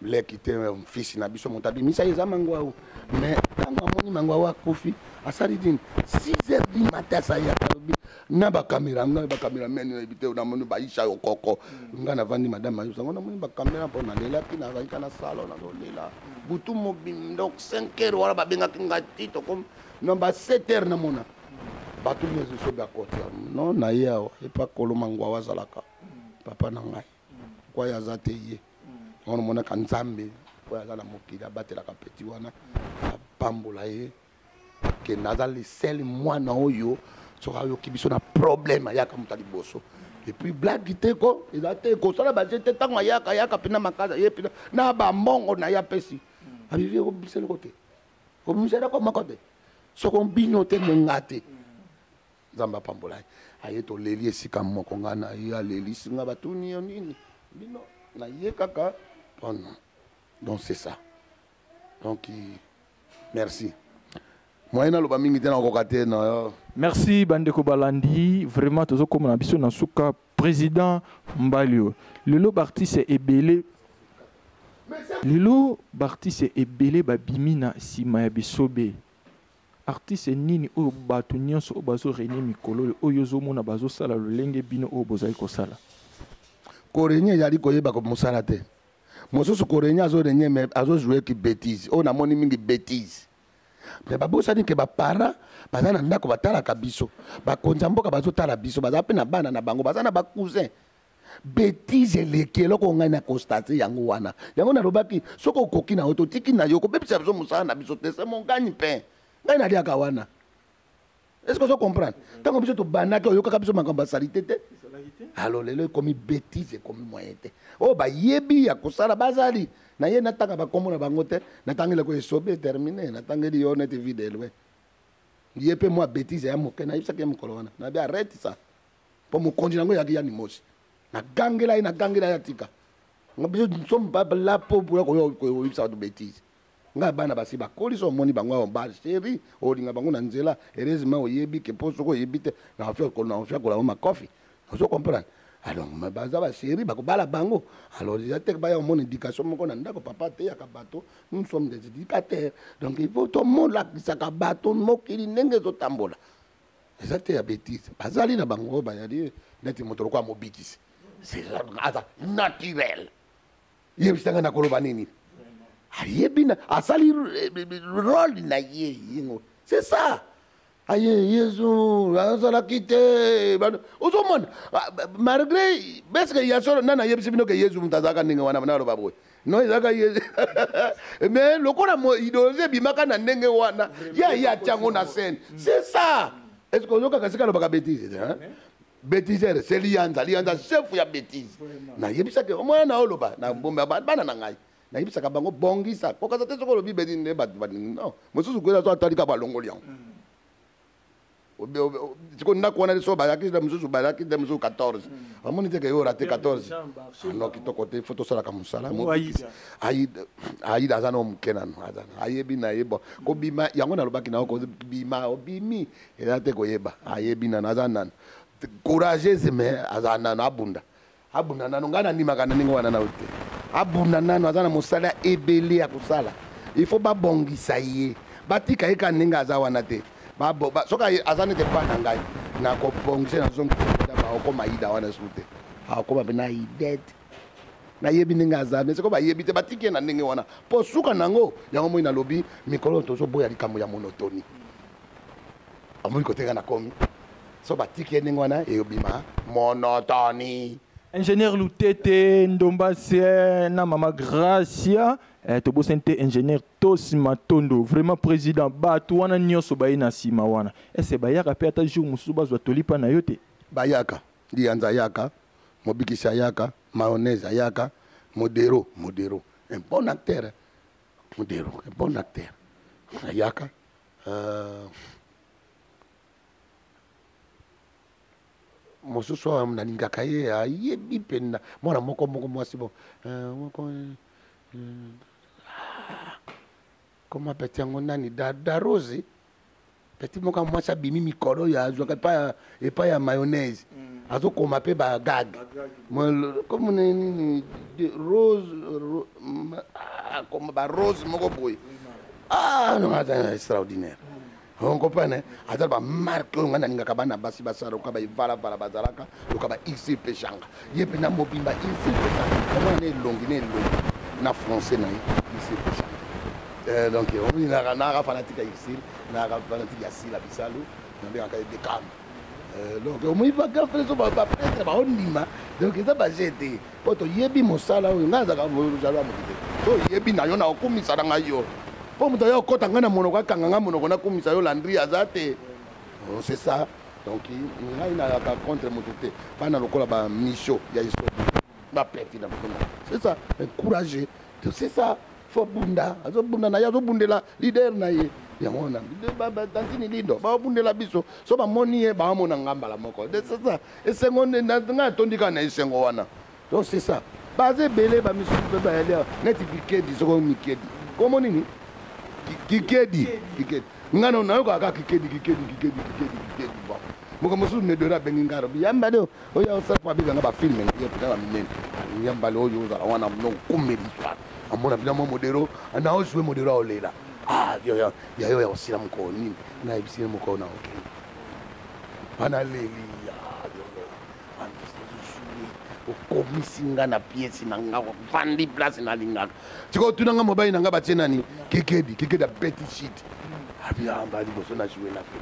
F: leki te fils na biso motabi misa eza mangwa mais tango amoni mangwa wa kofi asali din 6h du matin ça ya kabi na ba camera men na bité na moni ba isha okoko nga na vandi madame ayo sango na moni ba camera pona lela pina ba kana salo na lela butu mobim donc 5h wala ba benga kinga tito comme non ba 7h na mona batu nyezo so ba kota non na yao e pa koloma ngwa wazalaka papa na ngai kwa ya zate ye on mona kanzambe kwa za na mokili abatela ka petit wana pambola ye ke nazali sel mwana oyo soka yo kibiso na problème ya ka mutali boso et puis blague teko ezate ko sala ba jete tango yaka pina makaza ye pina na ba mbongo na ya pesi abivi ko bisele kote ko misera ko makote soko bino te ngate zamba pambola aye to leli esika moko ngana ya leli singa batuni yo nini bino na ye kaka. Oh non. Donc c'est ça. Donc merci.
A: Merci bandeko balandi vraiment tozo comme na biso na suka président Mbalio. Lelo artiste ebele. Lelo artiste ebele babimi na sima ya bisobe. Artiste nini o batu nyonso o bazo renier mikolo oyo zo mona bazo sala lolenge bino o bozali ko sala.
F: Coréen yali koyeba ko musala te. Mosusu Coréen azorenye mais azojouer ki bêtise. On a moni mingi bêtise. Mais babosani ke bapara bazana ndako batala kabiso. Bakonza mboka bazotala biso baza pe na bana na bango bazana ba cousin. Bêtise lekelo ko ngai na constate yango wana. Yango na robaki soko koki na ototiki na yoko bebisa biso musala na biso te c'est mon gagne pain. Ngai na dia kawana. Est-ce que vous comprenez? Tant que vous avez dit que salité, alors les commis bêtises et commis moyen. Oh, bah, yebi, ya kosala bazali. Na ye natanga ba komo na bangote, natanga le ko sobe terminé, natanga di honnête vide loin. Yepe moi bêtise ya moke na ibsa ke mkolona. Na bi arrête ça. Pour me continuer ngo ya ki animos. Na gangela ya tika. Ngabiso sommes pas là pour ko ibsa de bêtise. Nga bana basi bakoli so moni bango ba chéri olinga bango na nzela heureusement oyebi ke poso ko yebite na afia ko la coffee vous comprenez alors ma baza ba chéri bako bala bango alors déjà tek ba ya mon éducation moko na ndako papa te ya kabato nous sommes des éducateurs donc il faut tout le monde la kisaka bato mokili ndenge zo tambola exacte ya bêtise bazali na bango ba ya di neti motoro kwa mobikisi c'est naturel yebisanga na koloba nini ayebina asali rôle na ye yingo c'est ça aye yesu azala kite ozomona malgré parce que yaso nana yebisi bino ke yesu mutazaka ninga wana na loba boy no izaka yesu mais lokola mo idose bimaka na ndenge wana ya tiango na scène c'est ça est-ce que ozoka kasika loba ka bêtise hein bêtiseur c'est lianza chef ya bêtise na yebisa ke mwana oloba na bomba bana na ngai na yebisa ka bango bongisa ko kaza te soko lobi bedine ba non mosusu kwela so atali ka balongoli yango tiko ndako wana so ba yakisa mosusu ba yakisa mosusu 14 amoni te ke yo raté 14 no kitoko te photo sala ka musala mo aida azana omkenano azana ayebi na yebo ko bima yango na lobaki na ko bima obimi elate ko yeba ayebi na azana courageuse mais azana na abunda nano ngana ni makana ningo wana na uti abunda nano azana musala ebele ya kusala il faut ba bongisa ye batika eka ninga azawana te ba soka azana te pa na ngai na ko bongisa na zongo ba ko maida wana sute akoma bena idet na yebi ninga azana seko ba yebi te batike na ninge wana po suka nango yango moi na lobi mikolo tozo boya likambo ya monotoni amoi ko teka na komi so batike ningo wana e obima monotoni.
A: Ingénieur Lutete Ndomba na Mama Gracia Tobo Sente ingénieur Tos Matondo vraiment président Batu wana nyoso baina sima wana ese bayaka pe ata jour mususu bazwa tolipa na yote
F: bayaka lianza yaka mobikisa yaka mayonnaise yaka modero un bon acteur yaka mosusu mnalingaka ye ayebi pena mwana moko mwasi bon comment petit yango nani da rose petit moko mwasi abimi mikolo ya azwaka epa ya mayonnaise azokoma pe ba gag comme nini rose comme ba rose moko boy non c'est extraordinaire. On comprend, azal ba marque ngana ninga kabana basi basara ko ba ivala bazalaka ko ba ici pechanga yepe na mobimba ici pechanga comment ne longi na français na ici pechanga donc on ina na fanatique ici na fanatique ya sila bisalu na bien ka de cam donc on y va ka faire ba prêtre ba onima donc ça ba jeter poto yebi mosala ngaza ka mo jalo amotite so yebi na yo na okumisa nga yo. Pour me dire que ngana monoko kanganga monoko na komisa yo landri azate c'est ça donc il y a contre motote bana lokola ba micho ya iso ba peti na bunda c'est ça encourager c'est ça faut bunda azo bunda na yazo bundela leader na ye ya mona ba tantini lindo ba bundela biso so ba moni e ba mona ngamba la moko c'est ça et seconde na nga tondika na isengo wana donc c'est ça basé belé ba miso ba ya neti bikedi so mikedi comment nini kikedi ngano na ko aka kikedi bon mo ko musu ne dora bengingaro yamba do o ya sa pa biga ngaba film ngi yapika minen yamba lo yo za wana no comedy swat amona bila mo modero na o jouer modero o lela yo ya osila mko nini na ibisile mko na okay bana leli okomisi nga na pièce na nga vandi place na lingaka tiko tuna nga mobali na nga batie nani kekedi a petit shit abi amba liboso na jouer na pe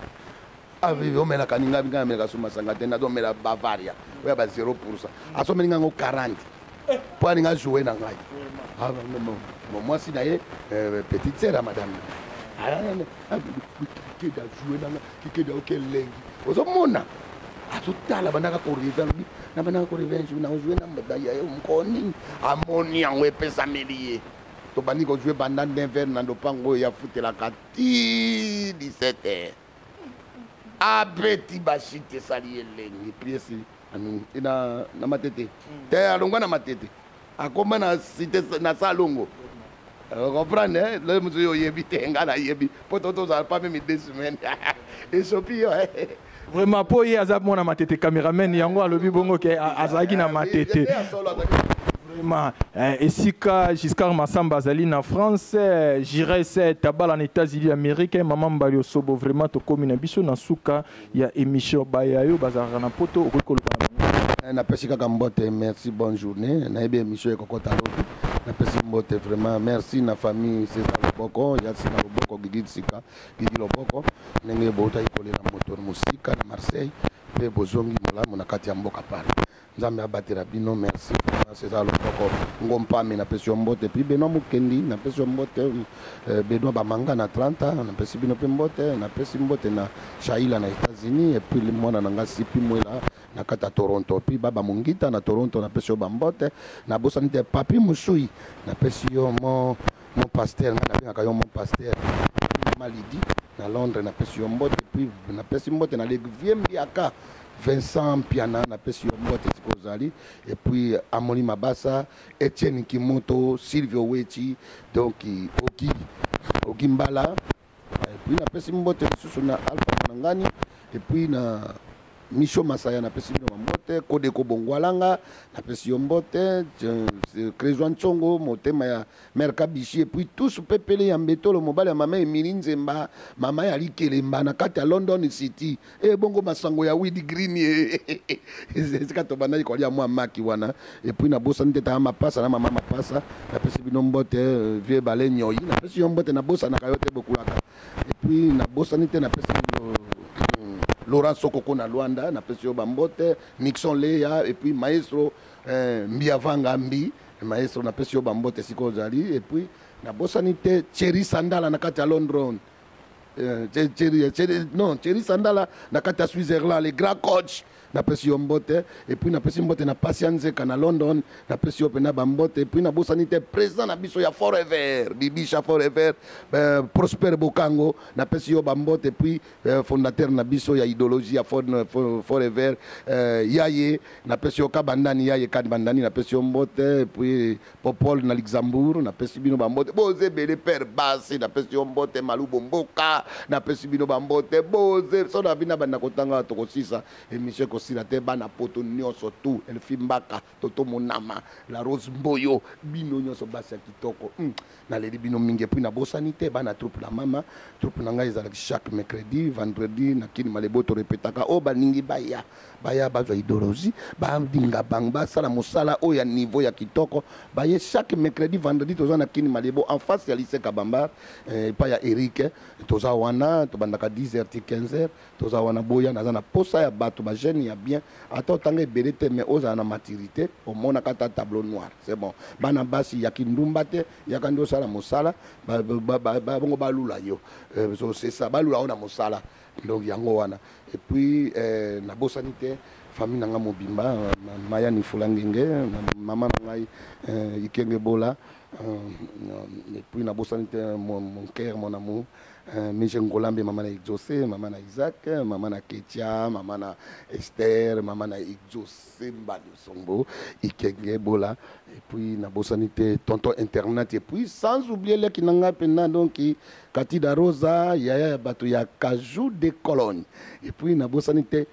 F: abi omela kaninga binga mela suma sanga tena do mela Bavaria oya ba 0% asomeli nga ngo 40 po aninga jouer na ngai ah non moi si naye petite sœur à madame kekedi a jouer na nga kekedi okelengi ozomona atutala bandaka ko revenge na bandaka ko revenge na jouer na mbaya yo mkoni amoni yango epesa melie to bandi ko jouer banda 9h na lopango ya futela kati 17h abeti bashite sali elengi piesi ina na matete te alongwa na matete akoma na cité na salongo comprendre le muso yo yebi tenga na yebi poto za pas même 2 semaines et sopio
A: vraiment po ye azab mona matete cameraman yango alobi bongo ke azaki na matete vraiment esika Giscard Massamba azali na France Jires tabala na États-Unis américains maman mbali osobo vraiment to komi na biso na suka ya émission baya yo bazara na poto okoloba
F: na pesi kaka mbote merci bonne journée na ebe émission ekokota lobi na pesi mbote vraiment merci na famille César Loboko ya sina Loboko Gigi Loboko ndenge bota ikolela moto musika na Marseille pe bozongi molamu na kati ya mboka pale nzambe abatela bino merci César Loboko ngompame na pesi mbote puis Benoît Mukendi na pesi mbote Benoît Bamanga na 30 na pesi bino pe mbote na pesi mbote na Shaila na États-Unis et puis le mwana nanga sipi mwela na kata Toronto puis baba Mungita na Toronto na pesi bambote na bosanite papi musui na pesi yo mon pasteur na bengaka yo mon pasteur Malidi na Londres na pesi yo mbote puis na pesi mbote na Levier Mbiaka Vincent Piana na pesi yo mbote sikozali et puis Amoli Mabasa Etienne Kimoto Silvio Wechi donc Oki Mbala et puis na pesi mbote susu na Alpha Mangani et puis na Micho Masaya na pesi bino mbote Kodeko Bongwalanga na pesi yo mbote Krezwan Tsongo motema ya Merkabishi et puis tous pepele ya mbetolo mobali ya mama Emily Nzemba mama ya Likelemba na kati ya London City bongo masango ya Weed Green ezika to bana ko lia mwa maki wana et puis na bosa nteta mapasa na mama mapasa na pesi bino mbote vie bale nyoyi na pesi yo mbote na bosa na kayote bokulaka et puis na bosa nteta na pesi Laurent Sokoko na Luanda na pesi yo bambote Nixon Leya et puis maestro Mbiavanga Mbi maestro na pesi yo bambote siko zali et puis na bosanite Thierry Sandala na kati ya London Thierry Sandala na kati ya Switzerland le grand coach na pesi yo mbote et puis na pesi mbote na Patience na London na pesi yo pena bambote et puis na bosanite président na biso ya Forever Bibisha Forever Prosper Bokango na pesi yo bambote et puis fondateur na biso ya idéologie ya Forever Yaye na pesi yo Kabandani Yaye Kabandani na pesi yo mbote et puis Popol na Luxembourg na pesi bino bambote boze bele père Basi na pesi yo mbote Malubo Mboka na pesi bino bambote boze so na bina banda kotanga tokosisa émission kosila te bana poto nyonso tu Elfi Mbaka Toto Monama la Rose Mboyo bino nyonso basi ya kitoko na leli bino mingi puis na bosanité bana troupe la mama troupe na ngai ezalaki chaque mercredi vendredi na kini maleboto repetaka o baningi baya bazwa idéologie bandinga bang basala mosala oyo ya niveau ya kitoko baye chaque mercredi vendredi toza na kini malebo en face ya lycée Kabamba pa ya Eric toza wana tobandaka 10h ti 15h toza wana boya naza na posa ya bato ba jeune ya bien ata otanga ebele te mais oza na maturité omona kata tableau noir c'est bon bana basi ya kindumba te ya kandi osala mosala bongo balula yo so c'est ça balula ona mosala donc yango wana et puis na bosanité famille nanga mobimba maya ni fulangenge mama ngai ikenge bola et puis na bosanité mon cœur mon amour Michel Ngolambe maman na Exaucé maman na Isaac maman na Ketia maman na Esther maman na Exaucé Mbali Sombo ikenge bola et puis na bosanité tonton internet et puis sans oublier les qui nanga pena donc Katida Rosa yaya bato ya Kajou de Cologne et puis na bosanité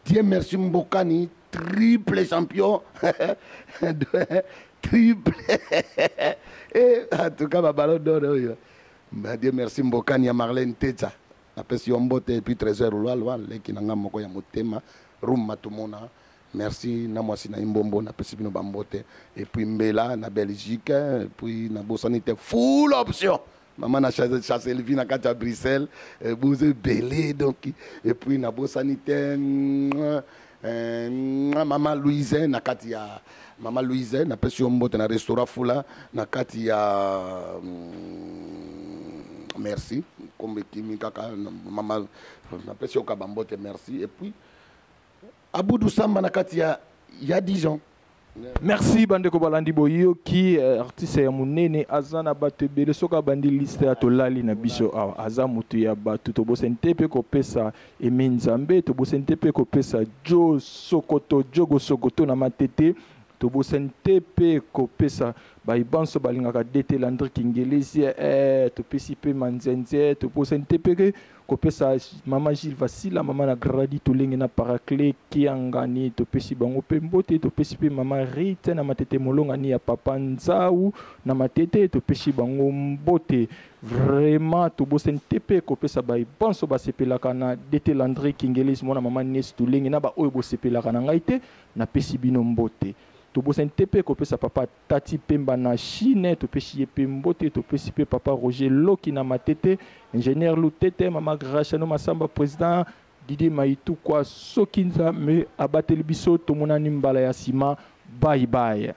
F: Dieu merci Mbokani triple champion triple et en tout cas ma ballon d'or Dieu merci Mbokani ya Marlène Teta na pesi yo mbote et puis trésor lwa les qui nanga moko ya motema rum matumona merci na mwasi na imbombo na pesi bino bambote et puis mbela na Belgique et puis na bosanité full option maman na chasse Elvie na kati ya Bruxelles boze belé donc et puis na bosanité maman Louise na kati ya maman Louise na pesi mbote na restaurant fula na kati ya merci comme kimi kaka maman na pesi okabambote merci et puis Aboudou Samba na kati ya Dijon.
A: Merci bandeko balandi boyo ki artiste ya munene azana bato ebele soka bandi liste ya tolali na biso awa aza mutu ya bato tobosente pe kopesa Emi Nzambe tobosente pe kopesa Jogo Sokoto na matete tobosente pe kopesa baibanso balingaka dete Landry Kingelezi topesi pe manzenze tobosente pe kopesa mama Gilles Vasila mama na gradi tolenge na Paraclet Kiangani topesi bango pe mbote topesi pe mama Rite na matete molonga ni ya papa Nzau na matete topesi bango mbote vraiment tobosente pe kopesa baibanso basepelaka na dete Landry Kingelezi mona mama Nes tolenge na ba oyo bosepelaka na ngai te na pesi bino mbote tobosente pe kopesa papa Tati Pemba na Chine topesi ye pe mbote topesi pe papa Roger Loki na matete ingénieur Lutete mama Grachano Masamba président Didier Maitu kwa soki Nzambe abateli biso tomonani mbala ya sima bye bye.